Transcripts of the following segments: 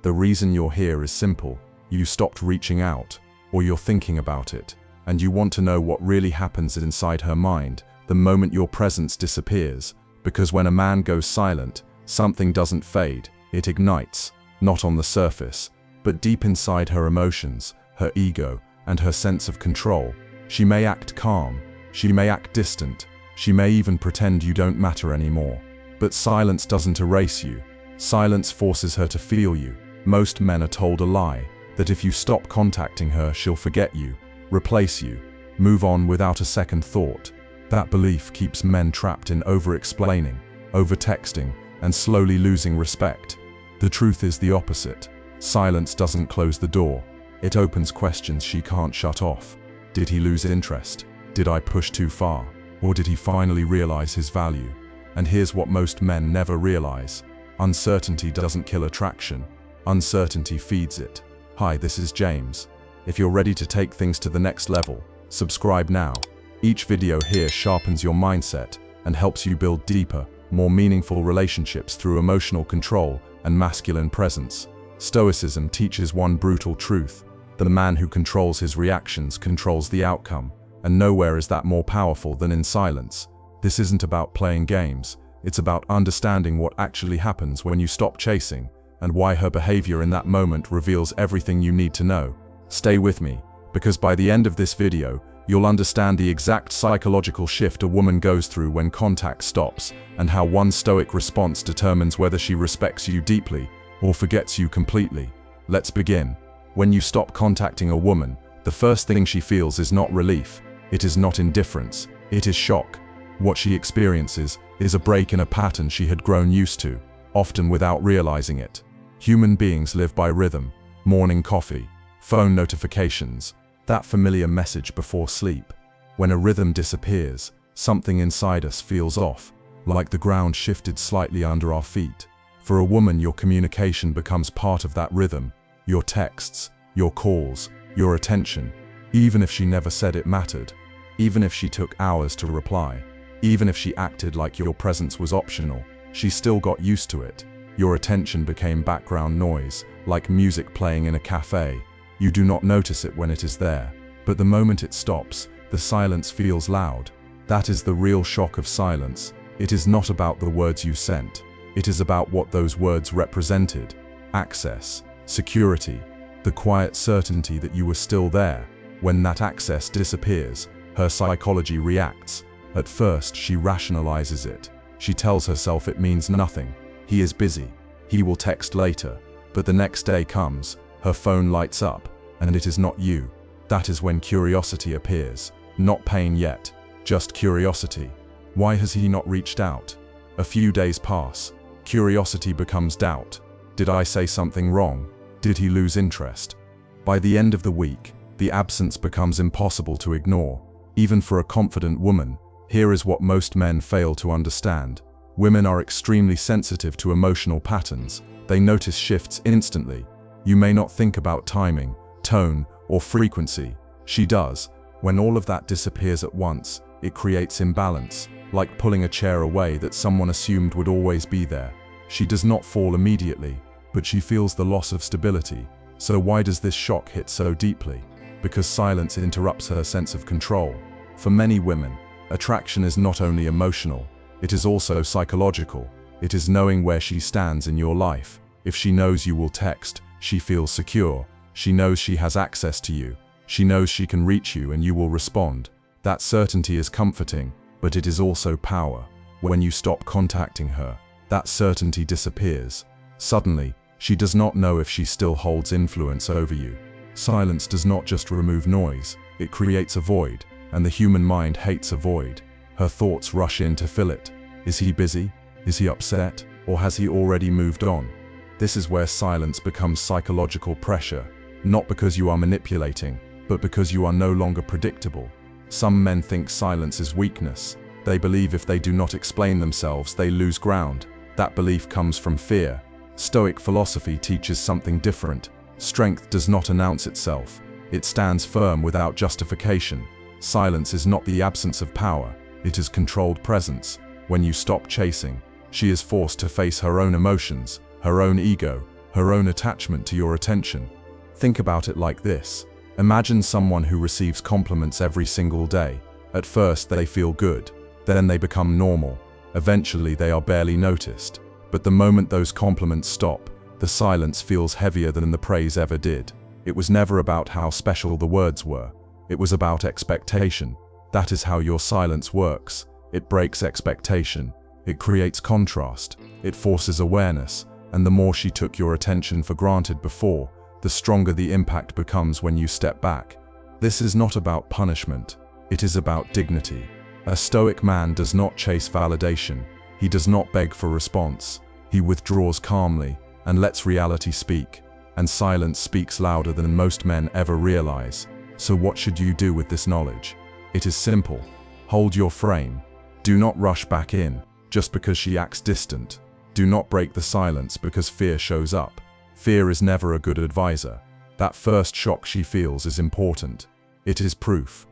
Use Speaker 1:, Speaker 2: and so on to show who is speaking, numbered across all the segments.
Speaker 1: The reason you're here is simple. You stopped reaching out, or you're thinking about it, and you want to know what really happens inside her mind the moment your presence disappears, because when a man goes silent, something doesn't fade, it ignites, not on the surface, but deep inside her emotions, her ego, and her sense of control. She may act calm, she may act distant, she may even pretend you don't matter anymore. But silence doesn't erase you. Silence forces her to feel you. Most men are told a lie, that if you stop contacting her, she'll forget you, replace you, move on without a second thought. That belief keeps men trapped in over-explaining, over-texting, and slowly losing respect. The truth is the opposite. Silence doesn't close the door. It opens questions she can't shut off. Did he lose interest? Did I push too far? Or did he finally realize his value? And here's what most men never realize. Uncertainty doesn't kill attraction. Uncertainty feeds it. Hi, this is James. If you're ready to take things to the next level, subscribe now. Each video here sharpens your mindset and helps you build deeper, more meaningful relationships through emotional control and masculine presence. Stoicism teaches one brutal truth: the man who controls his reactions controls the outcome, and nowhere is that more powerful than in silence. This isn't about playing games, it's about understanding what actually happens when you stop chasing, and why her behavior in that moment reveals everything you need to know. Stay with me, because by the end of this video, you'll understand the exact psychological shift a woman goes through when contact stops, and how one stoic response determines whether she respects you deeply or forgets you completely. Let's begin. When you stop contacting a woman, the first thing she feels is not relief, it is not indifference, it is shock. What she experiences is a break in a pattern she had grown used to, often without realizing it. Human beings live by rhythm: morning coffee, phone notifications, that familiar message before sleep. When a rhythm disappears, something inside us feels off, like the ground shifted slightly under our feet. For a woman, your communication becomes part of that rhythm. Your texts, your calls, your attention, even if she never said it mattered, even if she took hours to reply, even if she acted like your presence was optional, she still got used to it. Your attention became background noise, like music playing in a cafe. You do not notice it when it is there, but the moment it stops, the silence feels loud. That is the real shock of silence. It is not about the words you sent. It is about what those words represented: access, security, the quiet certainty that you were still there. When that access disappears, her psychology reacts. At first, she rationalizes it. She tells herself it means nothing. He is busy. He will text later. But the next day comes, her phone lights up, and it is not you. That is when curiosity appears. Not pain yet, just curiosity. Why has he not reached out? A few days pass. Curiosity becomes doubt. Did I say something wrong? Did he lose interest? By the end of the week, the absence becomes impossible to ignore. Even for a confident woman, here is what most men fail to understand. Women are extremely sensitive to emotional patterns. They notice shifts instantly. You may not think about timing, tone, or frequency. She does. When all of that disappears at once, it creates imbalance, like pulling a chair away that someone assumed would always be there. She does not fall immediately, but she feels the loss of stability. So why does this shock hit so deeply? Because silence interrupts her sense of control. For many women, attraction is not only emotional, it is also psychological. It is knowing where she stands in your life. If she knows you will text, she feels secure. She knows she has access to you. She knows she can reach you and you will respond. That certainty is comforting, but it is also power. When you stop contacting her, that certainty disappears. Suddenly, she does not know if she still holds influence over you. Silence does not just remove noise, it creates a void, and the human mind hates a void. Her thoughts rush in to fill it. Is he busy? Is he upset? Or has he already moved on? This is where silence becomes psychological pressure, not because you are manipulating, but because you are no longer predictable. Some men think silence is weakness. They believe if they do not explain themselves, they lose ground. That belief comes from fear. Stoic philosophy teaches something different. Strength does not announce itself. It stands firm without justification. Silence is not the absence of power. It is controlled presence. When you stop chasing, she is forced to face her own emotions, her own ego, her own attachment to your attention. Think about it like this. Imagine someone who receives compliments every single day. At first they feel good, then they become normal. Eventually they are barely noticed. But the moment those compliments stop, the silence feels heavier than the praise ever did. It was never about how special the words were. It was about expectation. That is how your silence works. It breaks expectation. It creates contrast. It forces awareness. And the more she took your attention for granted before, the stronger the impact becomes when you step back. This is not about punishment. It is about dignity. A Stoic man does not chase validation. He does not beg for response. He withdraws calmly and lets reality speak. And silence speaks louder than most men ever realize. So what should you do with this knowledge? It is simple. Hold your frame. Do not rush back in just because she acts distant. Do not break the silence because fear shows up. Fear is never a good advisor. That first shock she feels is important. It is proof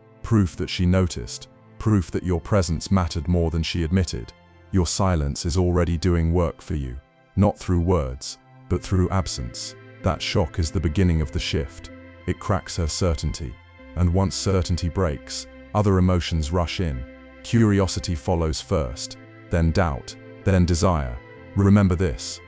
Speaker 1: that she noticed, proof that your presence mattered more than she admitted. Your silence is already doing work for you, not through words, but through absence. That shock is the beginning of the shift. It cracks her certainty. And once certainty breaks, other emotions rush in. Curiosity follows first, then doubt, then desire. Remember this.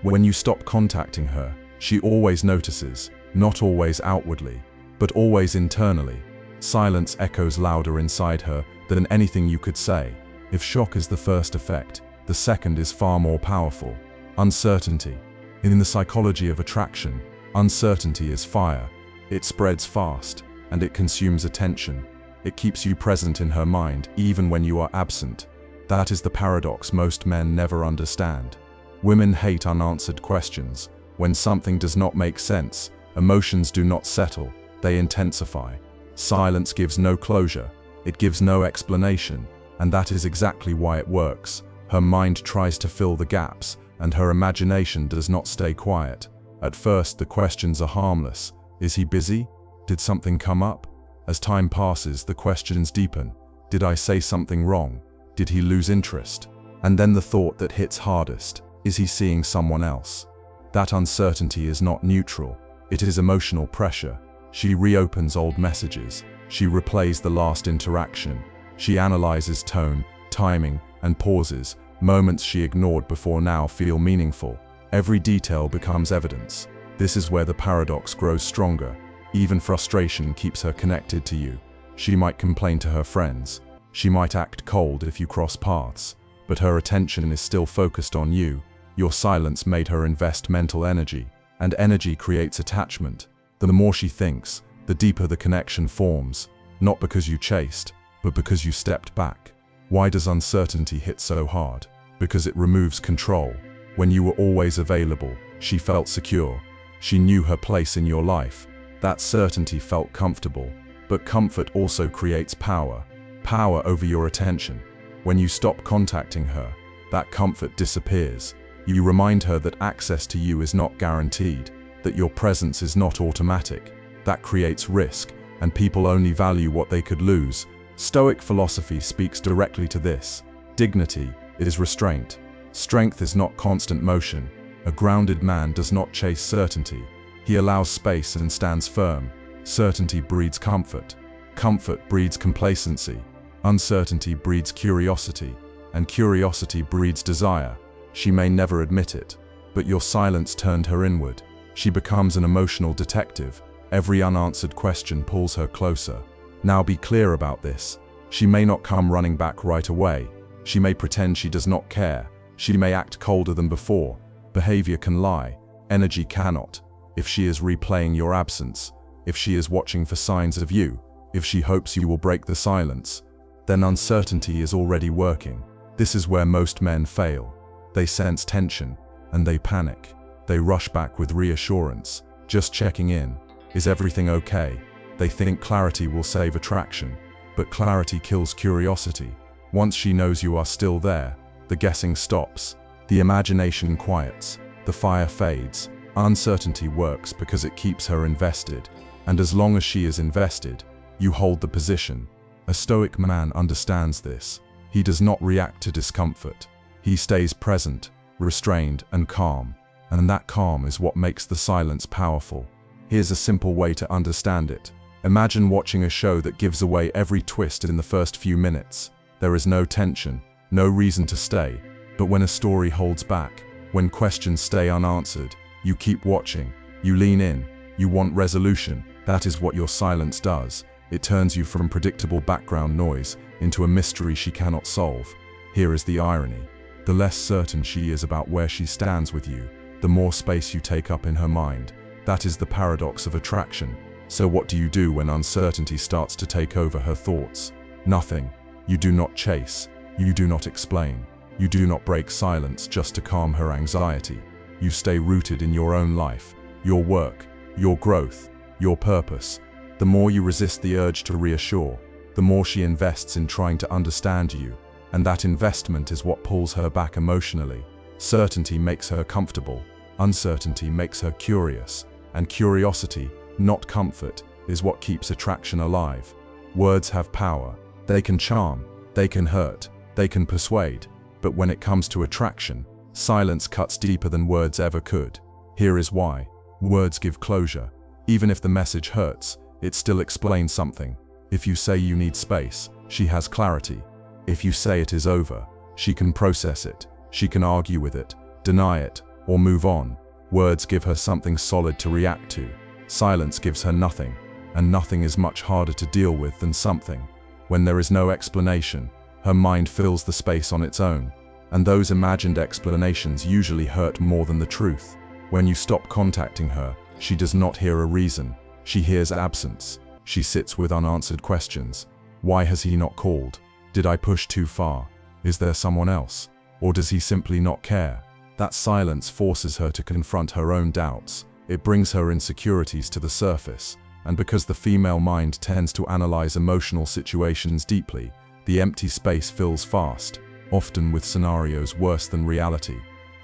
Speaker 1: When you stop contacting her, she always notices, not always outwardly, but always internally. Silence echoes louder inside her than anything you could say. If shock is the first effect, the second is far more powerful. Uncertainty. In the psychology of attraction, uncertainty is fire. It spreads fast, and it consumes attention. It keeps you present in her mind, even when you are absent. That is the paradox most men never understand. Women hate unanswered questions. When something does not make sense, emotions do not settle, they intensify. Silence gives no closure. It gives no explanation, and that is exactly why it works. Her mind tries to fill the gaps, and her imagination does not stay quiet. At first, the questions are harmless. Is he busy? Did something come up? As time passes, the questions deepen. Did I say something wrong? Did he lose interest? And then the thought that hits hardest. Is he seeing someone else? That uncertainty is not neutral. It is emotional pressure. She reopens old messages. She replays the last interaction. She analyzes tone, timing, and pauses. Moments she ignored before now feel meaningful. Every detail becomes evidence. This is where the paradox grows stronger. Even frustration keeps her connected to you. She might complain to her friends. She might act cold if you cross paths. But her attention is still focused on you. Your silence made her invest mental energy. And energy creates attachment. The more she thinks, the deeper the connection forms. Not because you chased, but because you stepped back. Why does uncertainty hit so hard? Because it removes control. When you were always available, she felt secure. She knew her place in your life. That certainty felt comfortable. But comfort also creates power. Power over your attention. When you stop contacting her, that comfort disappears. You remind her that access to you is not guaranteed, that your presence is not automatic. That creates risk, and people only value what they could lose. Stoic philosophy speaks directly to this. Dignity is restraint. Strength is not constant motion. A grounded man does not chase certainty. He allows space and stands firm. Certainty breeds comfort. Comfort breeds complacency. Uncertainty breeds curiosity. And curiosity breeds desire. She may never admit it, but your silence turned her inward. She becomes an emotional detective. Every unanswered question pulls her closer. Now be clear about this. She may not come running back right away. She may pretend she does not care. She may act colder than before. Behavior can lie. Energy cannot. If she is replaying your absence, if she is watching for signs of you, if she hopes you will break the silence, then uncertainty is already working. This is where most men fail. They sense tension, and they panic. They rush back with reassurance, just checking in. Is everything okay? They think clarity will save attraction, but clarity kills curiosity. Once she knows you are still there, the guessing stops. The imagination quiets. The fire fades. Uncertainty works because it keeps her invested. And as long as she is invested, you hold the position. A Stoic man understands this. He does not react to discomfort. He stays present, restrained, and calm. And that calm is what makes the silence powerful. Here's a simple way to understand it. Imagine watching a show that gives away every twist in the first few minutes. There is no tension, no reason to stay. But when a story holds back, when questions stay unanswered, you keep watching, you lean in, you want resolution. That is what your silence does. It turns you from predictable background noise into a mystery she cannot solve. Here is the irony. The less certain she is about where she stands with you, the more space you take up in her mind. That is the paradox of attraction. So what do you do when uncertainty starts to take over her thoughts? Nothing. You do not chase. You do not explain. You do not break silence just to calm her anxiety. You stay rooted in your own life, your work, your growth, your purpose. The more you resist the urge to reassure, the more she invests in trying to understand you, and that investment is what pulls her back emotionally. Certainty makes her comfortable, uncertainty makes her curious, and curiosity, not comfort, is what keeps attraction alive. Words have power. They can charm, they can hurt, they can persuade, but when it comes to attraction, silence cuts deeper than words ever could. Here is why. Words give closure. Even if the message hurts, it still explains something. If you say you need space, she has clarity. If you say it is over, she can process it. She can argue with it, deny it, or move on. Words give her something solid to react to. Silence gives her nothing, and nothing is much harder to deal with than something. When there is no explanation, her mind fills the space on its own, and those imagined explanations usually hurt more than the truth. When you stop contacting her, she does not hear a reason. She hears absence. She sits with unanswered questions. Why has he not called? Did I push too far? Is there someone else? Or does he simply not care? That silence forces her to confront her own doubts. It brings her insecurities to the surface, and because the female mind tends to analyze emotional situations deeply, the empty space fills fast, often with scenarios worse than reality.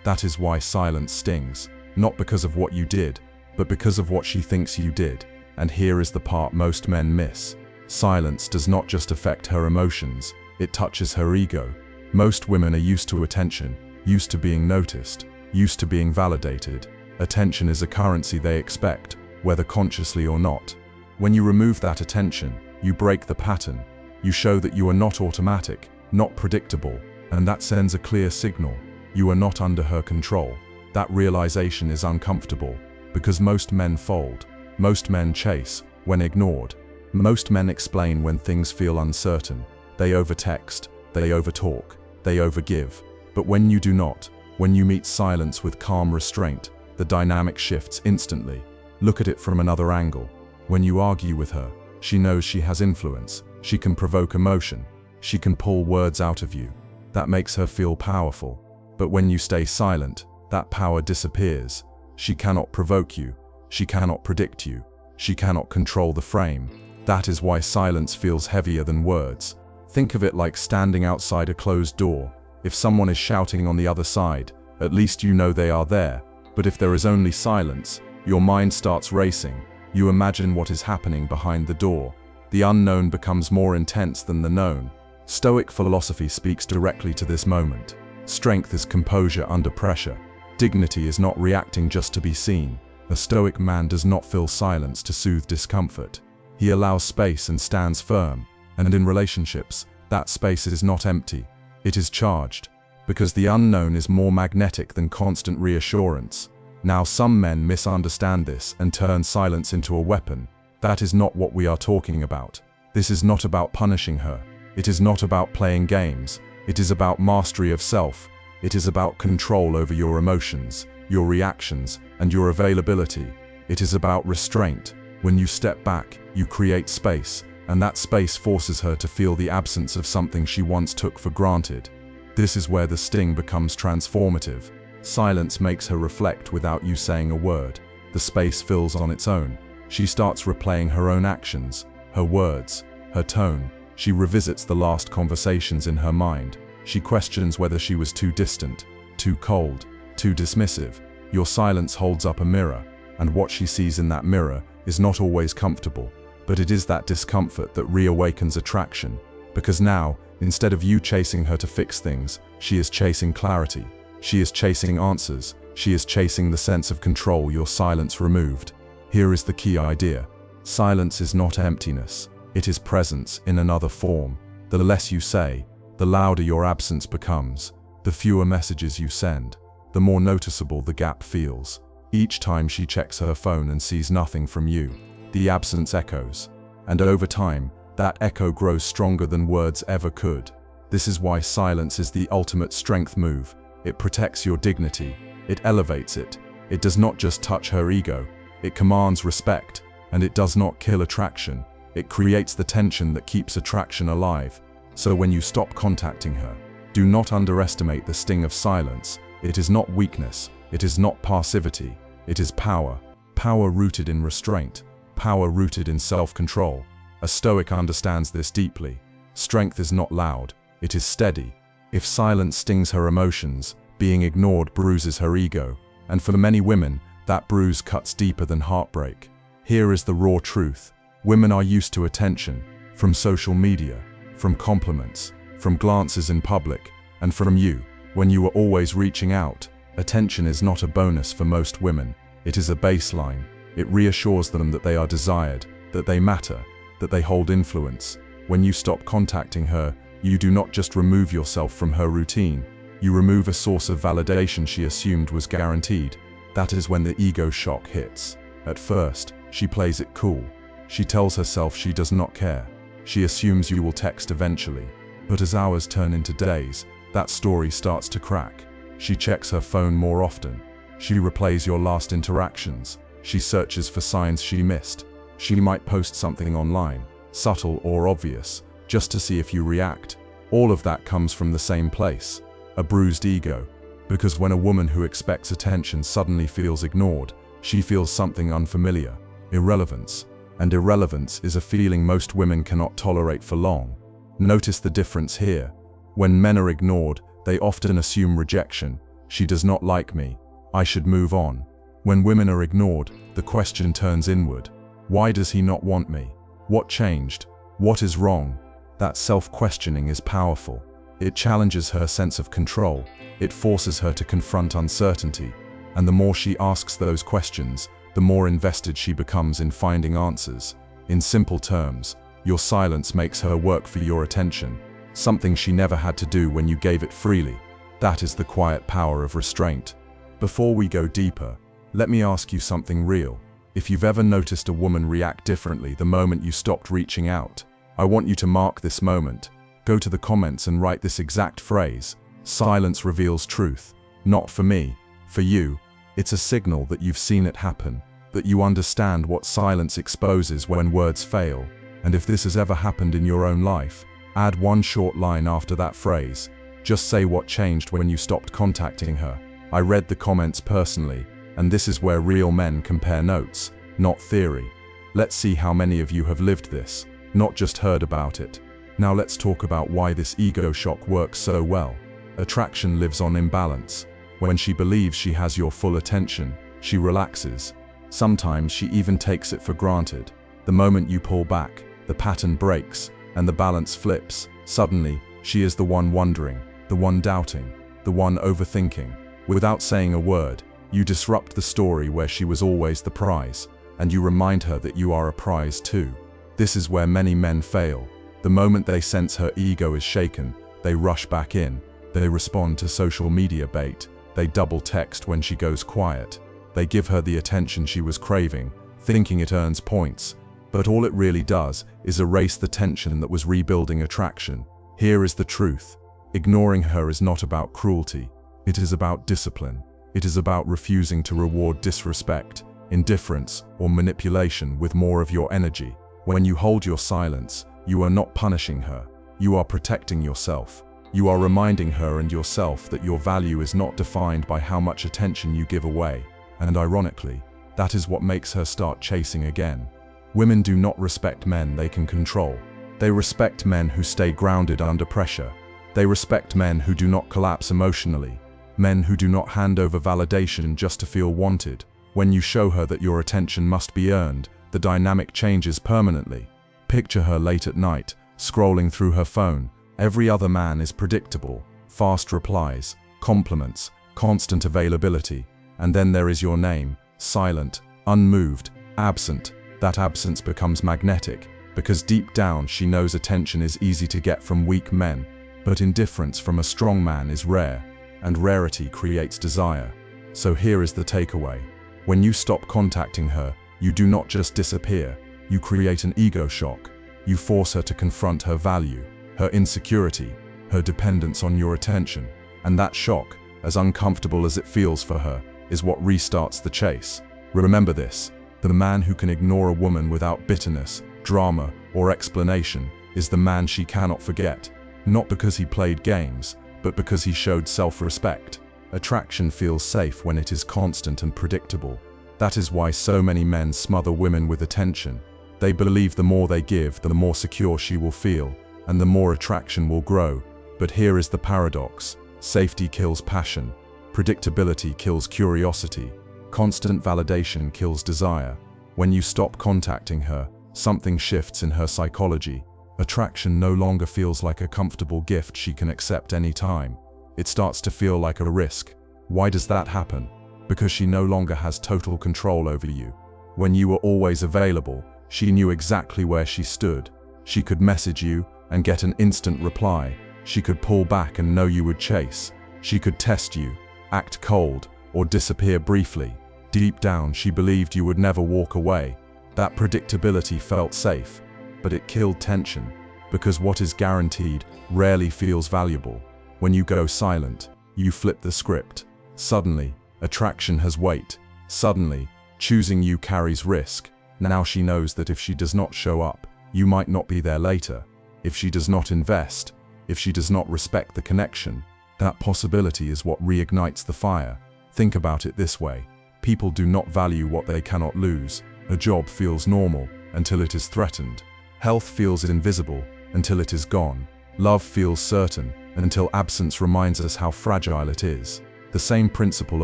Speaker 1: That is why silence stings, not because of what you did, but because of what she thinks you did. And here is the part most men miss. Silence does not just affect her emotions, it touches her ego. Most women are used to attention, used to being noticed, used to being validated. Attention is a currency they expect, whether consciously or not. When you remove that attention, you break the pattern. You show that you are not automatic, not predictable, and that sends a clear signal. You are not under her control. That realization is uncomfortable, because most men fold. Most men chase when ignored. Most men explain when things feel uncertain. They overtext, they overtalk, they overgive. But when you do not, when you meet silence with calm restraint, the dynamic shifts instantly. Look at it from another angle. When you argue with her, she knows she has influence. She can provoke emotion. She can pull words out of you. That makes her feel powerful. But when you stay silent, that power disappears. She cannot provoke you. She cannot predict you. She cannot control the frame. That is why silence feels heavier than words. Think of it like standing outside a closed door. If someone is shouting on the other side, at least you know they are there. But if there is only silence, your mind starts racing. You imagine what is happening behind the door. The unknown becomes more intense than the known. Stoic philosophy speaks directly to this moment. Strength is composure under pressure. Dignity is not reacting just to be seen. A Stoic man does not fill silence to soothe discomfort. He allows space and stands firm. And in relationships, that space is not empty. It is charged. Because the unknown is more magnetic than constant reassurance. Now some men misunderstand this and turn silence into a weapon. That is not what we are talking about. This is not about punishing her. It is not about playing games. It is about mastery of self. It is about control over your emotions, your reactions, and your availability. It is about restraint. When you step back, you create space, and that space forces her to feel the absence of something she once took for granted. This is where the sting becomes transformative. Silence makes her reflect without you saying a word. The space fills on its own. She starts replaying her own actions, her words, her tone. She revisits the last conversations in her mind. She questions whether she was too distant, too cold, too dismissive. Your silence holds up a mirror, and what she sees in that mirror is not always comfortable, but it is that discomfort that reawakens attraction. Because now, instead of you chasing her to fix things, she is chasing clarity. She is chasing answers. She is chasing the sense of control your silence removed. Here is the key idea. Silence is not emptiness. It is presence in another form. The less you say, the louder your absence becomes. The fewer messages you send, the more noticeable the gap feels. Each time she checks her phone and sees nothing from you, the absence echoes. And over time, that echo grows stronger than words ever could. This is why silence is the ultimate strength move. It protects your dignity. It elevates it. It does not just touch her ego. It commands respect. And it does not kill attraction. It creates the tension that keeps attraction alive. So when you stop contacting her, do not underestimate the sting of silence. It is not weakness. It is not passivity. It is power. Power rooted in restraint. Power rooted in self-control. A Stoic understands this deeply. Strength is not loud. It is steady. If silence stings her emotions, being ignored bruises her ego. And for many women, that bruise cuts deeper than heartbreak. Here is the raw truth. Women are used to attention, from social media, from compliments, from glances in public, and from you. When you are always reaching out, attention is not a bonus for most women. It is a baseline. It reassures them that they are desired, that they matter, that they hold influence. When you stop contacting her, you do not just remove yourself from her routine. You remove a source of validation she assumed was guaranteed. That is when the ego shock hits. At first, she plays it cool. She tells herself she does not care. She assumes you will text eventually. But as hours turn into days, that story starts to crack. She checks her phone more often. She replays your last interactions. She searches for signs she missed. She might post something online, subtle or obvious, just to see if you react. All of that comes from the same place, a bruised ego. Because when a woman who expects attention suddenly feels ignored, she feels something unfamiliar, irrelevance. And irrelevance is a feeling most women cannot tolerate for long. Notice the difference here. When men are ignored, they often assume rejection. She does not like me. I should move on. When women are ignored, the question turns inward. Why does he not want me? What changed? What is wrong? That self-questioning is powerful. It challenges her sense of control. It forces her to confront uncertainty. And the more she asks those questions, the more invested she becomes in finding answers. In simple terms, your silence makes her work for your attention, something she never had to do when you gave it freely. That is the quiet power of restraint. Before we go deeper, let me ask you something real. If you've ever noticed a woman react differently the moment you stopped reaching out, I want you to mark this moment. Go to the comments and write this exact phrase. Silence reveals truth. Not for me, for you. It's a signal that you've seen it happen, that you understand what silence exposes when words fail. And if this has ever happened in your own life, add one short line after that phrase. Just say what changed when you stopped contacting her. I read the comments personally, and this is where real men compare notes, not theory. Let's see how many of you have lived this, not just heard about it. Now let's talk about why this ego shock works so well. Attraction lives on imbalance. When she believes she has your full attention, she relaxes. Sometimes she even takes it for granted. The moment you pull back, the pattern breaks, and the balance flips. Suddenly, she is the one wondering, the one doubting, the one overthinking. Without saying a word, you disrupt the story where she was always the prize, and you remind her that you are a prize too. This is where many men fail. The moment they sense her ego is shaken, they rush back in. They respond to social media bait. They double text when she goes quiet. They give her the attention she was craving, thinking it earns points. But all it really does is erase the tension that was rebuilding attraction. Here is the truth. Ignoring her is not about cruelty. It is about discipline. It is about refusing to reward disrespect, indifference, or manipulation with more of your energy. When you hold your silence, you are not punishing her. You are protecting yourself. You are reminding her and yourself that your value is not defined by how much attention you give away. And ironically, that is what makes her start chasing again. Women do not respect men they can control. They respect men who stay grounded under pressure. They respect men who do not collapse emotionally. Men who do not hand over validation just to feel wanted. When you show her that your attention must be earned, the dynamic changes permanently. Picture her late at night, scrolling through her phone. Every other man is predictable. Fast replies, compliments, constant availability. And then there is your name, silent, unmoved, absent. That absence becomes magnetic, because deep down she knows attention is easy to get from weak men, but indifference from a strong man is rare, and rarity creates desire. So here is the takeaway. When you stop contacting her, you do not just disappear, you create an ego shock. You force her to confront her value, her insecurity, her dependence on your attention. And that shock, as uncomfortable as it feels for her, is what restarts the chase. Remember this, the man who can ignore a woman without bitterness, drama, or explanation is the man she cannot forget, not because he played games, but because he showed self-respect. Attraction feels safe when it is constant and predictable. That is why so many men smother women with attention. They believe the more they give, the more secure she will feel, and the more attraction will grow. But here is the paradox. Safety kills passion. Predictability kills curiosity. Constant validation kills desire. When you stop contacting her, something shifts in her psychology. Attraction no longer feels like a comfortable gift she can accept any time. It starts to feel like a risk. Why does that happen? Because she no longer has total control over you. When you were always available, she knew exactly where she stood. She could message you and get an instant reply. She could pull back and know you would chase. She could test you, act cold, or disappear briefly. Deep down, she believed you would never walk away. That predictability felt safe, but it killed tension, because what is guaranteed rarely feels valuable. When you go silent, you flip the script. Suddenly, attraction has weight. Suddenly, choosing you carries risk. Now she knows that if she does not show up, you might not be there later. If she does not invest, if she does not respect the connection, that possibility is what reignites the fire. Think about it this way. People do not value what they cannot lose. A job feels normal until it is threatened. Health feels invisible until it is gone. Love feels certain until absence reminds us how fragile it is. The same principle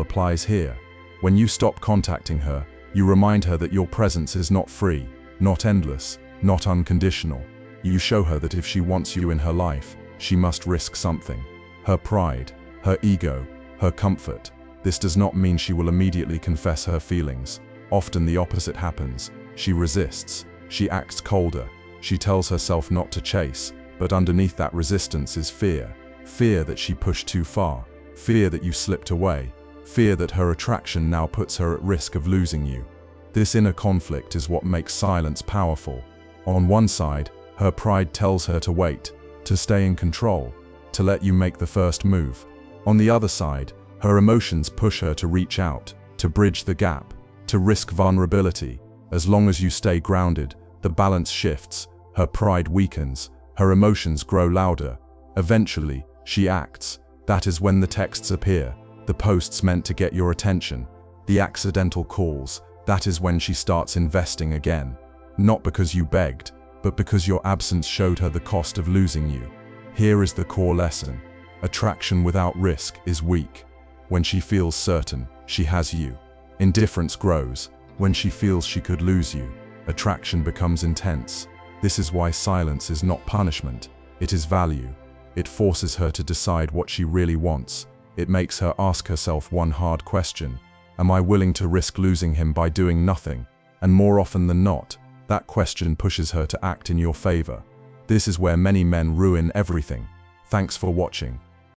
Speaker 1: applies here. When you stop contacting her, you remind her that your presence is not free, not endless, not unconditional. You show her that if she wants you in her life, she must risk something. Her pride, her ego, her comfort. This does not mean she will immediately confess her feelings. Often the opposite happens. She resists. She acts colder. She tells herself not to chase, but underneath that resistance is fear. Fear that she pushed too far. Fear that you slipped away. Fear that her attraction now puts her at risk of losing you. This inner conflict is what makes silence powerful. On one side, her pride tells her to wait, to stay in control, to let you make the first move. On the other side, her emotions push her to reach out, to bridge the gap, to risk vulnerability. As long as you stay grounded, the balance shifts, her pride weakens, her emotions grow louder. Eventually, she acts. That is when the texts appear, the posts meant to get your attention, the accidental calls. That is when she starts investing again. Not because you begged, but because your absence showed her the cost of losing you. Here is the core lesson. Attraction without risk is weak. When she feels certain, she has you. Indifference grows. When she feels she could lose you, attraction becomes intense. This is why silence is not punishment, it is value. It forces her to decide what she really wants. It makes her ask herself one hard question. Am I willing to risk losing him by doing nothing? And more often than not, that question pushes her to act in your favor. This is where many men ruin everything. Thanks for watching.